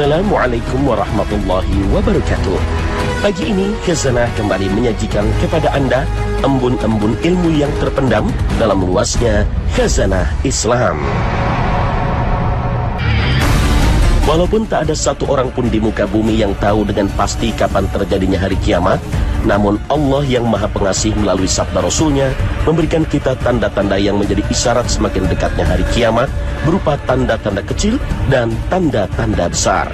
Assalamualaikum warahmatullahi wabarakatuh. Pagi ini Khazanah kembali menyajikan kepada Anda embun-embun ilmu yang terpendam dalam luasnya Khazanah Islam. Walaupun tak ada satu orang pun di muka bumi yang tahu dengan pasti kapan terjadinya hari kiamat, namun Allah yang Maha Pengasih melalui sabda Rasulnya memberikan kita tanda-tanda yang menjadi isyarat semakin dekatnya hari kiamat, berupa tanda-tanda kecil dan tanda-tanda besar.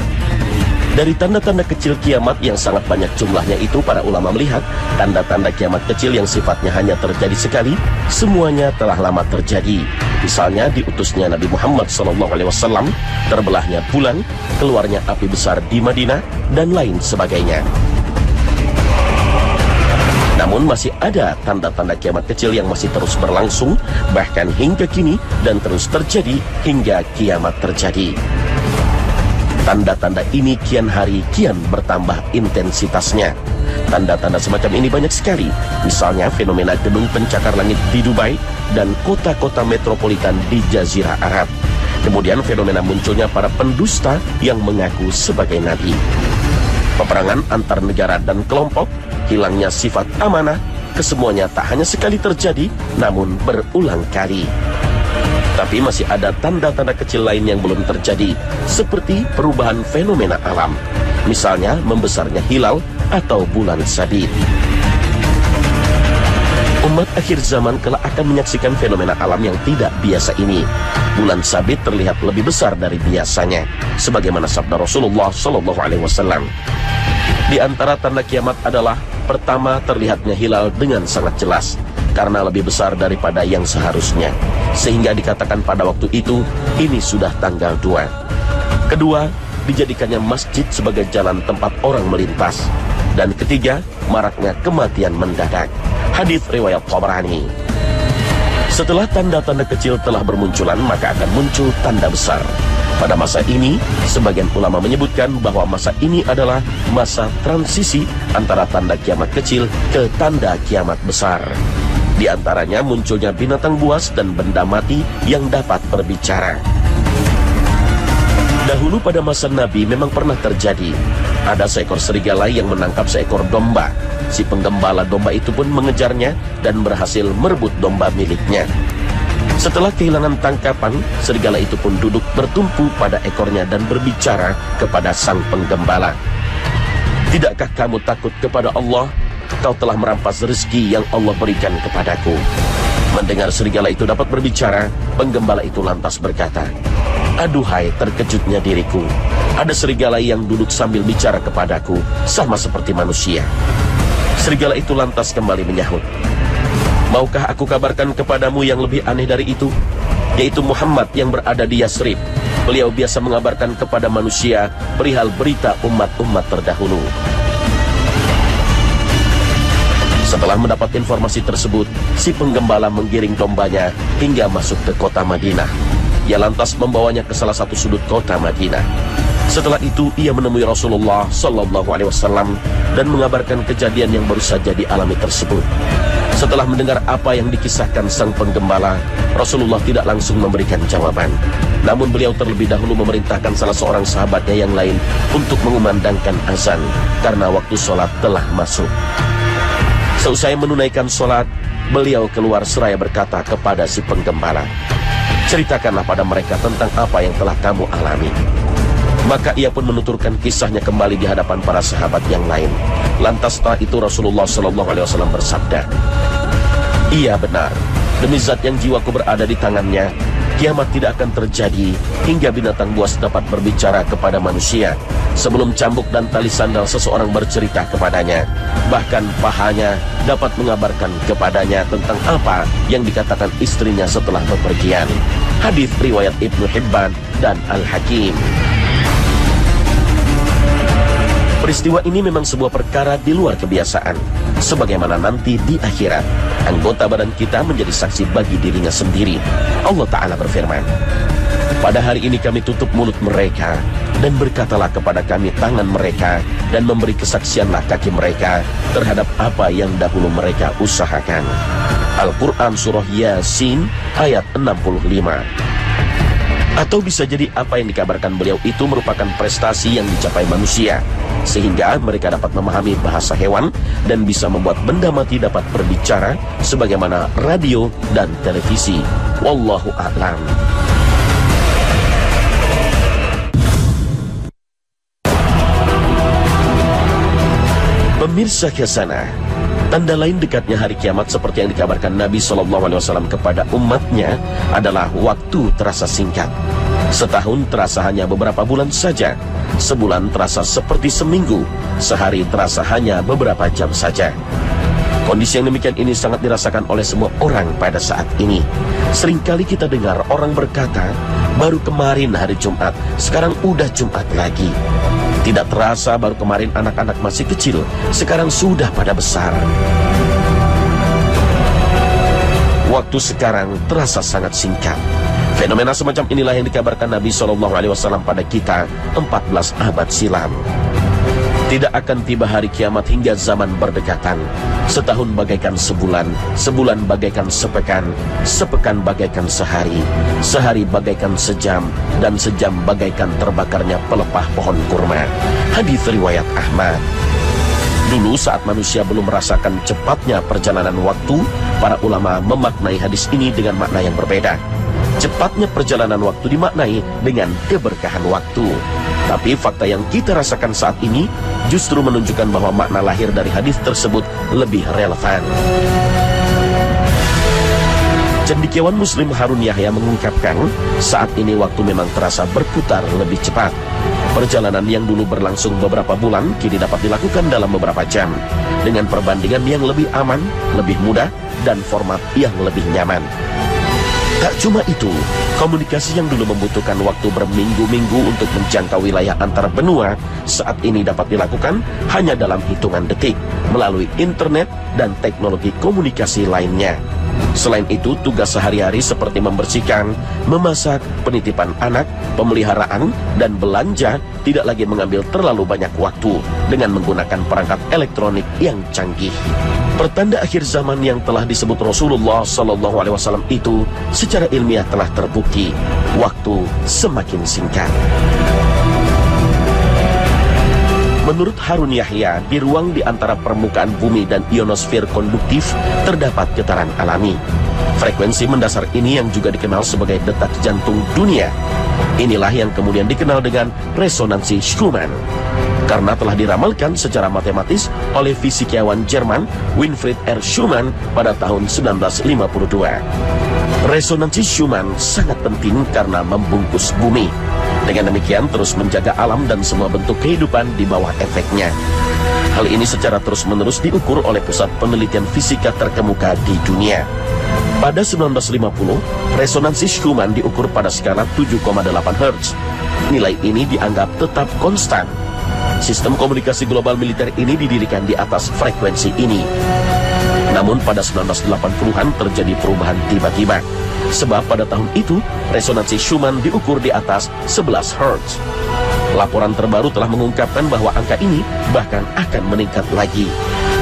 Dari tanda-tanda kecil kiamat yang sangat banyak jumlahnya itu, para ulama melihat tanda-tanda kiamat kecil yang sifatnya hanya terjadi sekali, semuanya telah lama terjadi. Misalnya diutusnya Nabi Muhammad SAW, terbelahnya bulan, keluarnya api besar di Madinah, dan lain sebagainya. Namun masih ada tanda-tanda kiamat kecil yang masih terus berlangsung, bahkan hingga kini, dan terus terjadi hingga kiamat terjadi. Tanda-tanda ini kian hari kian bertambah intensitasnya. Tanda-tanda semacam ini banyak sekali. Misalnya fenomena gedung pencakar langit di Dubai dan kota-kota metropolitan di Jazirah Arab. Kemudian fenomena munculnya para pendusta yang mengaku sebagai nabi. Peperangan antar negara dan kelompok, hilangnya sifat amanah, kesemuanya tak hanya sekali terjadi, namun berulang kali. Tapi masih ada tanda-tanda kecil lain yang belum terjadi, seperti perubahan fenomena alam. Misalnya membesarnya hilal atau bulan sabit. Umat akhir zaman kelak akan menyaksikan fenomena alam yang tidak biasa ini. Bulan sabit terlihat lebih besar dari biasanya, sebagaimana sabda Rasulullah SAW. Di antara tanda kiamat adalah, pertama, terlihatnya hilal dengan sangat jelas, karena lebih besar daripada yang seharusnya, sehingga dikatakan pada waktu itu, ini sudah tanggal 2. Kedua, dijadikannya masjid sebagai jalan tempat orang melintas. Dan ketiga, maraknya kematian mendadak. Hadis riwayat Tabrani. Setelah tanda-tanda kecil telah bermunculan, maka akan muncul tanda besar. Pada masa ini, sebagian ulama menyebutkan bahwa masa ini adalah masa transisi antara tanda kiamat kecil ke tanda kiamat besar. Di antaranya munculnya binatang buas dan benda mati yang dapat berbicara. Dahulu pada masa Nabi memang pernah terjadi. Ada seekor serigala yang menangkap seekor domba. Si penggembala domba itu pun mengejarnya dan berhasil merebut domba miliknya. Setelah kehilangan tangkapan, serigala itu pun duduk bertumpu pada ekornya dan berbicara kepada sang penggembala. Tidakkah kamu takut kepada Allah? Kau telah merampas rezeki yang Allah berikan kepadaku. Mendengar serigala itu dapat berbicara, penggembala itu lantas berkata, aduhai terkejutnya diriku, ada serigala yang duduk sambil bicara kepadaku, sama seperti manusia. Serigala itu lantas kembali menyahut, maukah aku kabarkan kepadamu yang lebih aneh dari itu? Yaitu Muhammad yang berada di Yasrib. Beliau biasa mengabarkan kepada manusia perihal berita umat-umat terdahulu. Setelah mendapat informasi tersebut, si penggembala menggiring dombanya hingga masuk ke kota Madinah. Ia lantas membawanya ke salah satu sudut kota Madinah. Setelah itu ia menemui Rasulullah SAW dan mengabarkan kejadian yang baru saja dialami tersebut. Setelah mendengar apa yang dikisahkan sang penggembala, Rasulullah tidak langsung memberikan jawaban. Namun beliau terlebih dahulu memerintahkan salah seorang sahabatnya yang lain untuk mengumandangkan azan, karena waktu sholat telah masuk. Seusai menunaikan sholat, beliau keluar seraya berkata kepada si penggembala, ceritakanlah pada mereka tentang apa yang telah kamu alami. Maka ia pun menuturkan kisahnya kembali di hadapan para sahabat yang lain. Lantas setelah itu Rasulullah SAW bersabda, iya benar, demi zat yang jiwaku berada di tangannya, kiamat tidak akan terjadi hingga binatang buas dapat berbicara kepada manusia, sebelum cambuk dan tali sandal seseorang bercerita kepadanya. Bahkan pahanya dapat mengabarkan kepadanya tentang apa yang dikatakan istrinya setelah bepergian. Hadis riwayat Ibnu Hibban dan Al-Hakim. Peristiwa ini memang sebuah perkara di luar kebiasaan. Sebagaimana nanti di akhirat, anggota badan kita menjadi saksi bagi dirinya sendiri. Allah Ta'ala berfirman, pada hari ini kami tutup mulut mereka, dan berkatalah kepada kami tangan mereka, dan memberi kesaksianlah kaki mereka terhadap apa yang dahulu mereka usahakan. Al-Quran Surah Yasin ayat 65. Atau bisa jadi apa yang dikabarkan beliau itu merupakan prestasi yang dicapai manusia, sehingga mereka dapat memahami bahasa hewan dan bisa membuat benda mati dapat berbicara sebagaimana radio dan televisi. Wallahu a'lam. Pemirsa Khazanah, tanda lain dekatnya hari kiamat seperti yang dikabarkan Nabi SAW kepada umatnya adalah waktu terasa singkat. Setahun terasa hanya beberapa bulan saja, sebulan terasa seperti seminggu, sehari terasa hanya beberapa jam saja. Kondisi yang demikian ini sangat dirasakan oleh semua orang pada saat ini. Seringkali kita dengar orang berkata, baru kemarin hari Jumat, sekarang udah Jumat lagi. Tidak terasa baru kemarin anak-anak masih kecil, sekarang sudah pada besar. Waktu sekarang terasa sangat singkat. Fenomena semacam inilah yang dikabarkan Nabi SAW pada kita 14 abad silam. Tidak akan tiba hari kiamat hingga zaman berdekatan. Setahun bagaikan sebulan, sebulan bagaikan sepekan, sepekan bagaikan sehari, sehari bagaikan sejam, dan sejam bagaikan terbakarnya pelepah pohon kurma. Hadis riwayat Ahmad. Dulu saat manusia belum merasakan cepatnya perjalanan waktu, para ulama memaknai hadis ini dengan makna yang berbeda. Cepatnya perjalanan waktu dimaknai dengan keberkahan waktu. Tapi fakta yang kita rasakan saat ini justru menunjukkan bahwa makna lahir dari hadis tersebut lebih relevan. Cendekiawan Muslim Harun Yahya mengungkapkan, saat ini waktu memang terasa berputar lebih cepat. Perjalanan yang dulu berlangsung beberapa bulan kini dapat dilakukan dalam beberapa jam, dengan perbandingan yang lebih aman, lebih mudah, dan format yang lebih nyaman. Tak cuma itu, komunikasi yang dulu membutuhkan waktu berminggu-minggu untuk menjangkau wilayah antar benua, saat ini dapat dilakukan hanya dalam hitungan detik, melalui internet dan teknologi komunikasi lainnya. Selain itu, tugas sehari-hari seperti membersihkan, memasak, penitipan anak, pemeliharaan, dan belanja tidak lagi mengambil terlalu banyak waktu dengan menggunakan perangkat elektronik yang canggih. Pertanda akhir zaman yang telah disebut Rasulullah SAW itu secara ilmiah telah terbukti. Waktu semakin singkat. Menurut Harun Yahya, di ruang di antara permukaan bumi dan ionosfer konduktif terdapat getaran alami. Frekuensi mendasar ini yang juga dikenal sebagai detak jantung dunia. Inilah yang kemudian dikenal dengan resonansi Schumann. Karena telah diramalkan secara matematis oleh fisikawan Jerman Winfried R. Schumann pada tahun 1952. Resonansi Schumann sangat penting karena membungkus bumi. Dengan demikian terus menjaga alam dan semua bentuk kehidupan di bawah efeknya. Hal ini secara terus-menerus diukur oleh pusat penelitian fisika terkemuka di dunia. Pada 1950, resonansi Schumann diukur pada skala 7,8 Hz. Nilai ini dianggap tetap konstan. Sistem komunikasi global militer ini didirikan di atas frekuensi ini. Namun pada 1980-an terjadi perubahan tiba-tiba. Sebab pada tahun itu, resonansi Schumann diukur di atas 11 Hz. Laporan terbaru telah mengungkapkan bahwa angka ini bahkan akan meningkat lagi.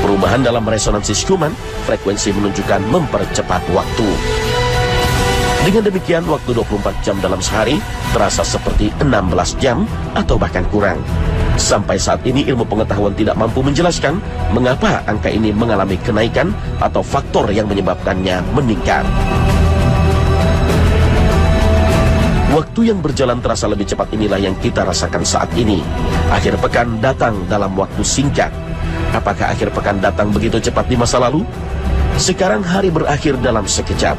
Perubahan dalam resonansi Schumann, frekuensi menunjukkan mempercepat waktu. Dengan demikian, waktu 24 jam dalam sehari terasa seperti 16 jam atau bahkan kurang. Sampai saat ini ilmu pengetahuan tidak mampu menjelaskan mengapa angka ini mengalami kenaikan atau faktor yang menyebabkannya meningkat. Waktu yang berjalan terasa lebih cepat inilah yang kita rasakan saat ini. Akhir pekan datang dalam waktu singkat. Apakah akhir pekan datang begitu cepat di masa lalu? Sekarang hari berakhir dalam sekejap.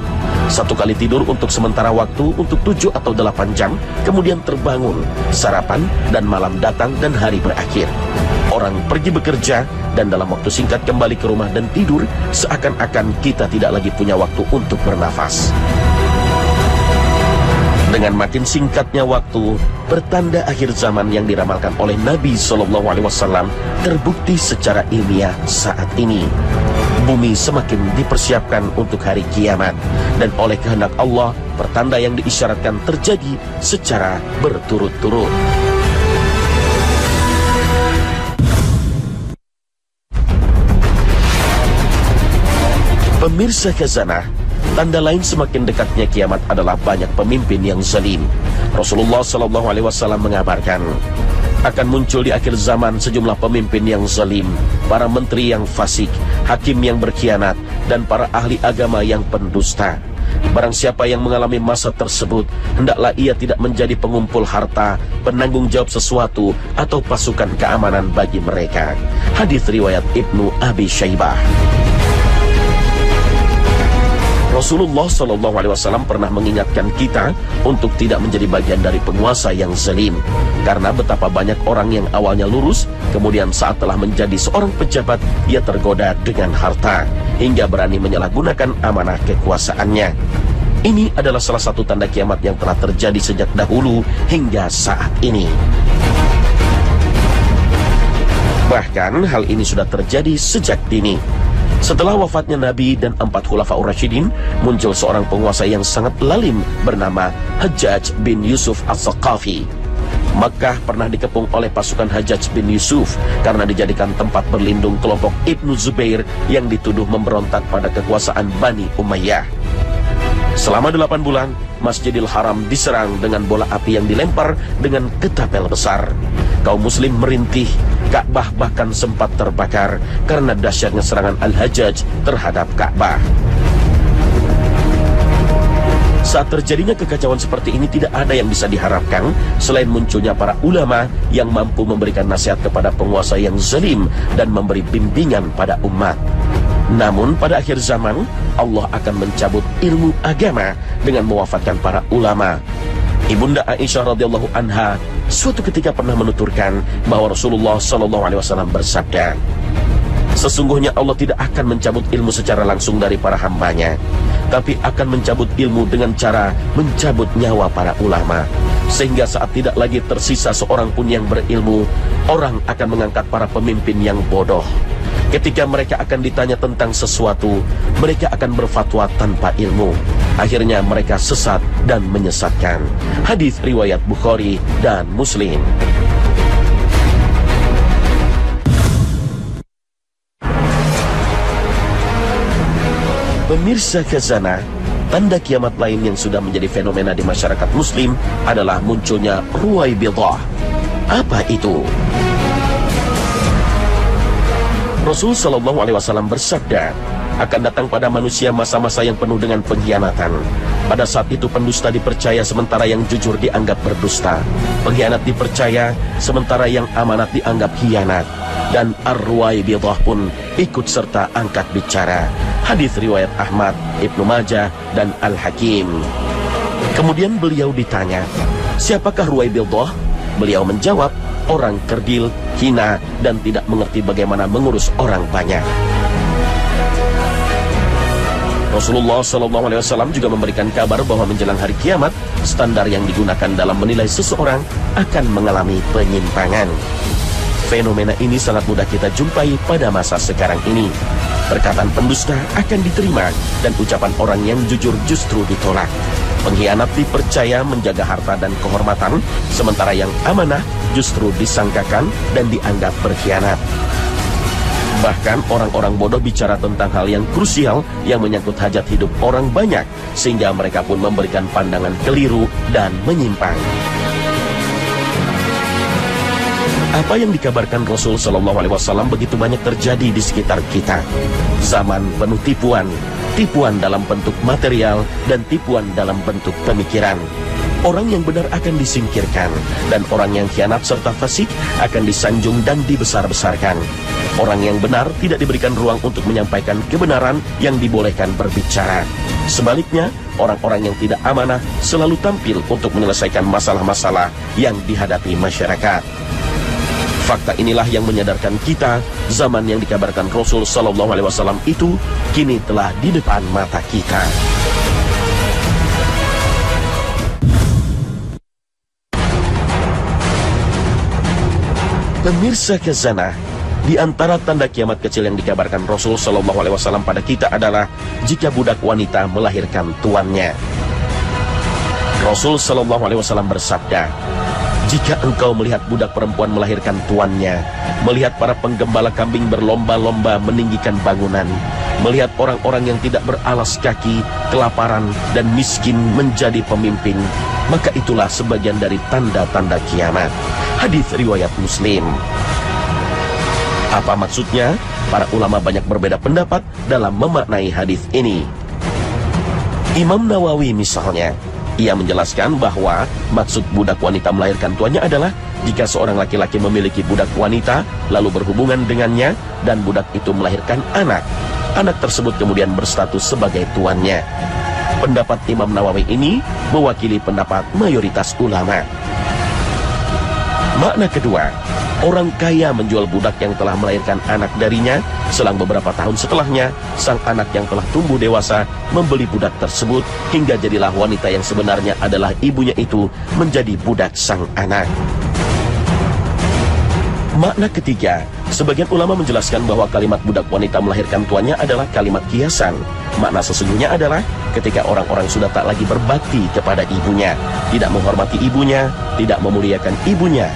Satu kali tidur untuk sementara waktu untuk 7 atau 8 jam, kemudian terbangun, sarapan, dan malam datang dan hari berakhir. Orang pergi bekerja dan dalam waktu singkat kembali ke rumah dan tidur, seakan-akan kita tidak lagi punya waktu untuk bernafas. Dengan makin singkatnya waktu, pertanda akhir zaman yang diramalkan oleh Nabi SAW terbukti secara ilmiah saat ini. Bumi semakin dipersiapkan untuk hari kiamat, dan oleh kehendak Allah, pertanda yang diisyaratkan terjadi secara berturut-turut. Pemirsa Khazanah, Tanda lain semakin dekatnya kiamat adalah banyak pemimpin yang zalim. Rasulullah SAW mengabarkan, akan muncul di akhir zaman sejumlah pemimpin yang zalim, para menteri yang fasik, hakim yang berkhianat, dan para ahli agama yang pendusta. Barang siapa yang mengalami masa tersebut, hendaklah ia tidak menjadi pengumpul harta, penanggung jawab sesuatu, atau pasukan keamanan bagi mereka. Hadis riwayat Ibnu Abi Syaibah. Rasulullah SAW pernah mengingatkan kita untuk tidak menjadi bagian dari penguasa yang zalim, karena betapa banyak orang yang awalnya lurus, kemudian saat telah menjadi seorang pejabat, ia tergoda dengan harta, hingga berani menyalahgunakan amanah kekuasaannya. Ini adalah salah satu tanda kiamat yang telah terjadi sejak dahulu hingga saat ini. Bahkan hal ini sudah terjadi sejak dini. Setelah wafatnya Nabi dan 4 Khulafaur Rasyidin, muncul seorang penguasa yang sangat lalim bernama Hajjaj bin Yusuf As-Saqafi. Makkah pernah dikepung oleh pasukan Hajjaj bin Yusuf karena dijadikan tempat berlindung kelompok Ibnu Zubair yang dituduh memberontak pada kekuasaan Bani Umayyah. Selama 8 bulan, Masjidil Haram diserang dengan bola api yang dilempar dengan ketapel besar. Kaum muslim merintih, Ka'bah bahkan sempat terbakar karena dahsyatnya serangan Al-Hajjaj terhadap Ka'bah. Saat terjadinya kekacauan seperti ini, tidak ada yang bisa diharapkan selain munculnya para ulama yang mampu memberikan nasihat kepada penguasa yang zalim dan memberi bimbingan pada umat. Namun pada akhir zaman, Allah akan mencabut ilmu agama dengan mewafatkan para ulama. Ibunda Aisyah radhiyallahu anha suatu ketika pernah menuturkan bahwa Rasulullah SAW bersabda, sesungguhnya Allah tidak akan mencabut ilmu secara langsung dari para hambanya, tapi akan mencabut ilmu dengan cara mencabut nyawa para ulama. Sehingga saat tidak lagi tersisa seorang pun yang berilmu, orang akan mengangkat para pemimpin yang bodoh. Ketika mereka akan ditanya tentang sesuatu, mereka akan berfatwa tanpa ilmu. Akhirnya mereka sesat dan menyesatkan. Hadis riwayat Bukhari dan Muslim. Pemirsa Khazanah, tanda kiamat lain yang sudah menjadi fenomena di masyarakat muslim adalah munculnya Ruwaibidah. Apa itu? Rasul SAW bersabda, akan datang pada manusia masa-masa yang penuh dengan pengkhianatan. Pada saat itu pendusta dipercaya sementara yang jujur dianggap berdusta. Pengkhianat dipercaya sementara yang amanat dianggap khianat. Dan Ar-Ruwaibidah pun ikut serta angkat bicara. Hadis riwayat Ahmad, Ibnu Majah, dan Al-Hakim. Kemudian beliau ditanya, siapakah Ruwaibidah? Beliau menjawab, orang kerdil, hina, dan tidak mengerti bagaimana mengurus orang banyak. Rasulullah SAW juga memberikan kabar bahwa menjelang hari kiamat, standar yang digunakan dalam menilai seseorang akan mengalami penyimpangan. Fenomena ini sangat mudah kita jumpai pada masa sekarang ini. Perkataan pendusta akan diterima dan ucapan orang yang jujur justru ditolak. Pengkhianat dipercaya menjaga harta dan kehormatan, sementara yang amanah justru disangkakan dan dianggap berkhianat. Bahkan orang-orang bodoh bicara tentang hal yang krusial yang menyangkut hajat hidup orang banyak, sehingga mereka pun memberikan pandangan keliru dan menyimpang. Apa yang dikabarkan Rasul SAW begitu banyak terjadi di sekitar kita. Zaman penuh tipuan, tipuan dalam bentuk material dan tipuan dalam bentuk pemikiran. Orang yang benar akan disingkirkan, dan orang yang khianat serta fasik akan disanjung dan dibesar-besarkan. Orang yang benar tidak diberikan ruang untuk menyampaikan kebenaran yang dibolehkan berbicara. Sebaliknya, orang-orang yang tidak amanah selalu tampil untuk menyelesaikan masalah-masalah yang dihadapi masyarakat. Fakta inilah yang menyadarkan kita, zaman yang dikabarkan Rasul SAW itu kini telah di depan mata kita. Pemirsa Khazanah, di antara tanda kiamat kecil yang dikabarkan Rasul SAW pada kita adalah jika budak wanita melahirkan tuannya. Rasul SAW bersabda, jika engkau melihat budak perempuan melahirkan tuannya, melihat para penggembala kambing berlomba-lomba meninggikan bangunan, Melihat orang-orang yang tidak beralas kaki, kelaparan, dan miskin menjadi pemimpin, maka itulah sebagian dari tanda-tanda kiamat. Hadis riwayat Muslim. Apa maksudnya? Para ulama banyak berbeda pendapat dalam memaknai hadis ini. Imam Nawawi misalnya, ia menjelaskan bahwa maksud budak wanita melahirkan tuannya adalah jika seorang laki-laki memiliki budak wanita, lalu berhubungan dengannya, dan budak itu melahirkan anak. Anak tersebut kemudian berstatus sebagai tuannya. Pendapat Imam Nawawi ini mewakili pendapat mayoritas ulama. Makna kedua, orang kaya menjual budak yang telah melahirkan anak darinya. Selang beberapa tahun setelahnya, sang anak yang telah tumbuh dewasa membeli budak tersebut, hingga jadilah wanita yang sebenarnya adalah ibunya itu menjadi budak sang anak. Makna ketiga, sebagian ulama menjelaskan bahwa kalimat budak wanita melahirkan tuannya adalah kalimat kiasan. Makna sesungguhnya adalah ketika orang-orang sudah tak lagi berbakti kepada ibunya, tidak menghormati ibunya, tidak memuliakan ibunya.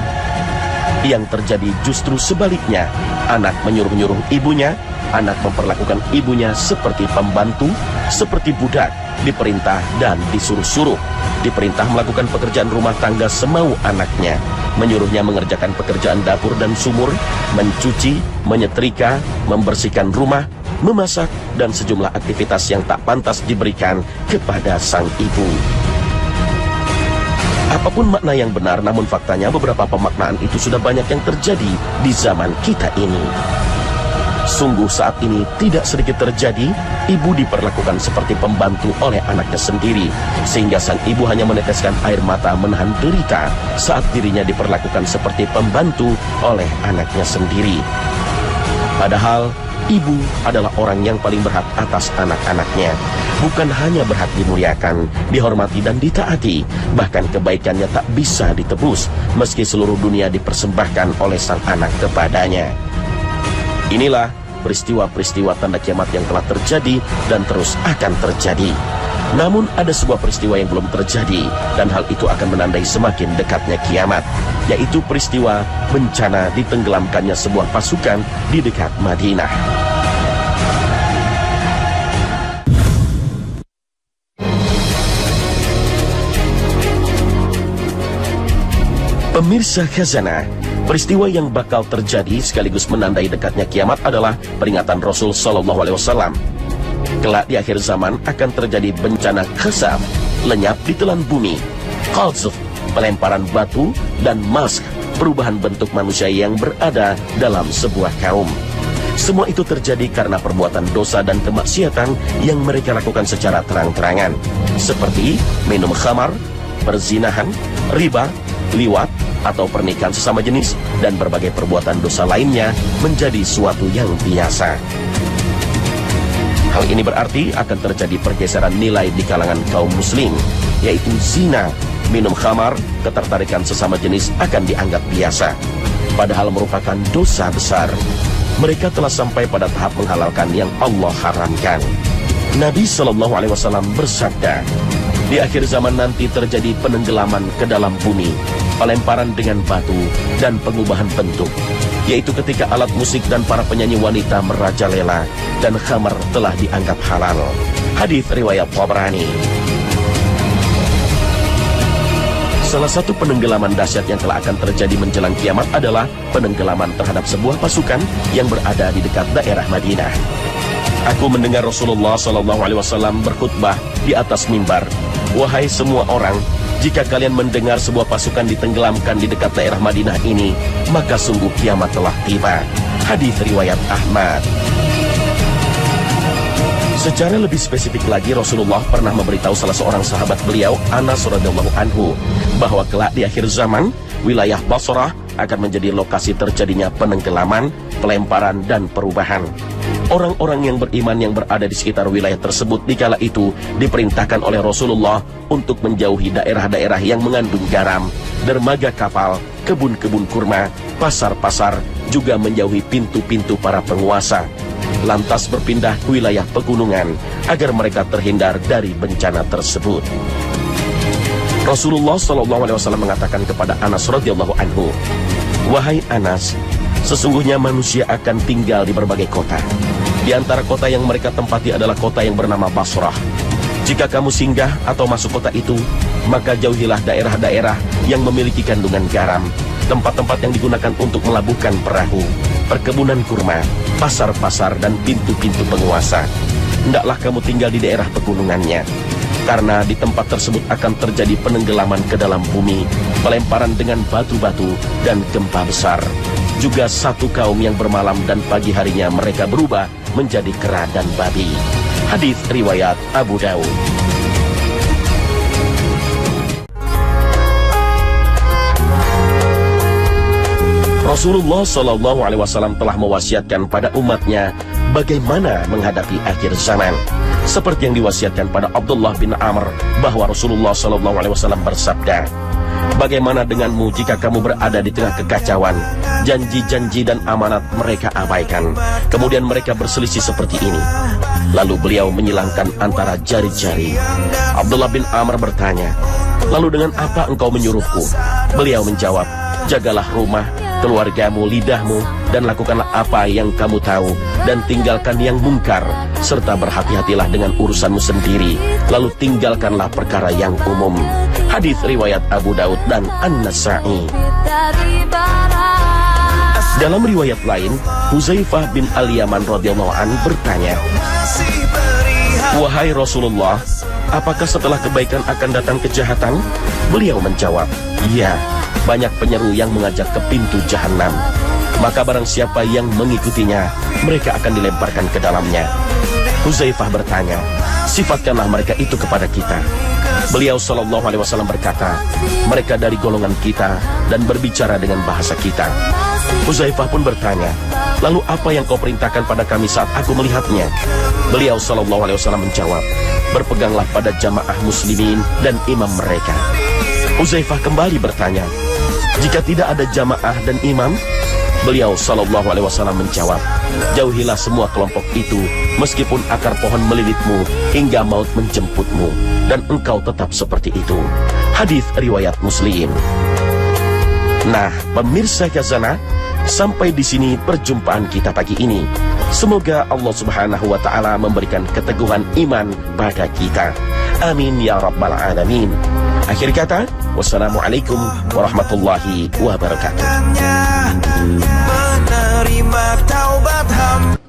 Yang terjadi justru sebaliknya, anak menyuruh-nyuruh ibunya, anak memperlakukan ibunya seperti pembantu, seperti budak, diperintah dan disuruh-suruh. Diperintah melakukan pekerjaan rumah tangga semau anaknya, menyuruhnya mengerjakan pekerjaan dapur dan sumur, mencuci, menyetrika, membersihkan rumah, memasak, dan sejumlah aktivitas yang tak pantas diberikan kepada sang ibu. Apapun makna yang benar, namun faktanya beberapa pemaknaan itu sudah banyak yang terjadi di zaman kita ini. Sungguh saat ini tidak sedikit terjadi, ibu diperlakukan seperti pembantu oleh anaknya sendiri, sehingga sang ibu hanya meneteskan air mata menahan derita saat dirinya diperlakukan seperti pembantu oleh anaknya sendiri. Padahal ibu adalah orang yang paling berhak atas anak-anaknya. Bukan hanya berhak dimuliakan, dihormati dan ditaati, bahkan kebaikannya tak bisa ditebus meski seluruh dunia dipersembahkan oleh sang anak kepadanya. Inilah peristiwa-peristiwa tanda kiamat yang telah terjadi dan terus akan terjadi. Namun ada sebuah peristiwa yang belum terjadi, dan hal itu akan menandai semakin dekatnya kiamat, yaitu peristiwa bencana ditenggelamkannya sebuah pasukan di dekat Madinah. Pemirsa Khazanah, peristiwa yang bakal terjadi sekaligus menandai dekatnya kiamat adalah peringatan Rasul Shallallahu Alaihi Wasallam. Kelak di akhir zaman akan terjadi bencana khasaf, lenyap ditelan bumi, qadzf, pelemparan batu, dan mask, perubahan bentuk manusia yang berada dalam sebuah kaum. Semua itu terjadi karena perbuatan dosa dan kemaksiatan yang mereka lakukan secara terang-terangan, seperti minum khamar, perzinahan, riba, liwat, atau pernikahan sesama jenis, dan berbagai perbuatan dosa lainnya menjadi suatu yang biasa. Hal ini berarti akan terjadi pergeseran nilai di kalangan kaum muslim, yaitu zina, minum khamar, ketertarikan sesama jenis akan dianggap biasa, padahal merupakan dosa besar. Mereka telah sampai pada tahap menghalalkan yang Allah haramkan. Nabi Shallallahu Alaihi Wasallam bersabda, di akhir zaman nanti terjadi penenggelaman ke dalam bumi, pelemparan dengan batu, dan pengubahan bentuk, yaitu ketika alat musik dan para penyanyi wanita merajalela dan khamar telah dianggap halal. Hadis riwayat Tabrani. Salah satu penenggelaman dahsyat yang telah akan terjadi menjelang kiamat adalah penenggelaman terhadap sebuah pasukan yang berada di dekat daerah Madinah. Aku mendengar Rasulullah SAW berkhutbah di atas mimbar, wahai semua orang, jika kalian mendengar sebuah pasukan ditenggelamkan di dekat daerah Madinah ini, maka sungguh kiamat telah tiba. Hadis riwayat Ahmad. Secara lebih spesifik lagi, Rasulullah pernah memberitahu salah seorang sahabat beliau, Anas radhiyallahu anhu, bahwa kelak di akhir zaman, wilayah Basrah akan menjadi lokasi terjadinya penenggelaman, pelemparan, dan perubahan. Orang-orang yang beriman yang berada di sekitar wilayah tersebut di kala itu diperintahkan oleh Rasulullah untuk menjauhi daerah-daerah yang mengandung garam, dermaga kapal, kebun-kebun kurma, pasar-pasar, juga menjauhi pintu-pintu para penguasa. Lantas berpindah ke wilayah pegunungan agar mereka terhindar dari bencana tersebut. Rasulullah SAW mengatakan kepada Anas radhiyallahu anhu, wahai Anas, sesungguhnya manusia akan tinggal di berbagai kota. Di antara kota yang mereka tempati adalah kota yang bernama Basrah. Jika kamu singgah atau masuk kota itu, maka jauhilah daerah-daerah yang memiliki kandungan garam, tempat-tempat yang digunakan untuk melabuhkan perahu, perkebunan kurma, pasar-pasar, dan pintu-pintu penguasa. Hendaklah kamu tinggal di daerah pegunungannya, karena di tempat tersebut akan terjadi penenggelaman ke dalam bumi, pelemparan dengan batu-batu, dan gempa besar. Juga satu kaum yang bermalam dan pagi harinya mereka berubah menjadi kera dan babi. Hadis riwayat Abu Daud. Rasulullah Shallallahu Alaihi Wasallam telah mewasiatkan pada umatnya bagaimana menghadapi akhir zaman. Seperti yang diwasiatkan pada Abdullah bin Amr bahwa Rasulullah Shallallahu Alaihi Wasallam bersabda, bagaimana denganmu jika kamu berada di tengah kekacauan, janji-janji dan amanat mereka abaikan, kemudian mereka berselisih seperti ini. Lalu beliau menyilangkan antara jari-jari. Abdullah bin Amr bertanya, lalu dengan apa engkau menyuruhku? Beliau menjawab, jagalah rumah, keluargamu, lidahmu, dan lakukanlah apa yang kamu tahu, dan tinggalkan yang mungkar, serta berhati-hatilah dengan urusanmu sendiri, lalu tinggalkanlah perkara yang umum. Hadis riwayat Abu Daud dan An-Nasa'i. Dalam riwayat lain, Huzaifah bin Al-Yaman radhiyallahu an bertanya, wahai Rasulullah, apakah setelah kebaikan akan datang kejahatan? Beliau menjawab, iya, banyak penyeru yang mengajak ke pintu jahanam. Maka barang siapa yang mengikutinya, mereka akan dilemparkan ke dalamnya. Huzaifah bertanya, sifatkanlah mereka itu kepada kita. Beliau Shallallahu Alaihi Wasallam berkata, mereka dari golongan kita dan berbicara dengan bahasa kita. Huzaifah pun bertanya, lalu apa yang kau perintahkan pada kami saat aku melihatnya? Beliau Shallallahu Alaihi Wasallam menjawab, berpeganglah pada jamaah muslimin dan imam mereka. Huzaifah kembali bertanya, jika tidak ada jamaah dan imam? Beliau Shallallahu Alaihi Wasallam menjawab, jauhilah semua kelompok itu, meskipun akar pohon melilitmu hingga maut menjemputmu, dan engkau tetap seperti itu. Hadis riwayat Muslim. Nah, pemirsa Khazanah, sampai di sini perjumpaan kita pagi ini. Semoga Allah Subhanahu wa Ta'ala memberikan keteguhan iman pada kita. Amin ya rabbal alamin. Akhir kata, wassalamualaikum warahmatullahi wabarakatuh. Menerima taubat hamba.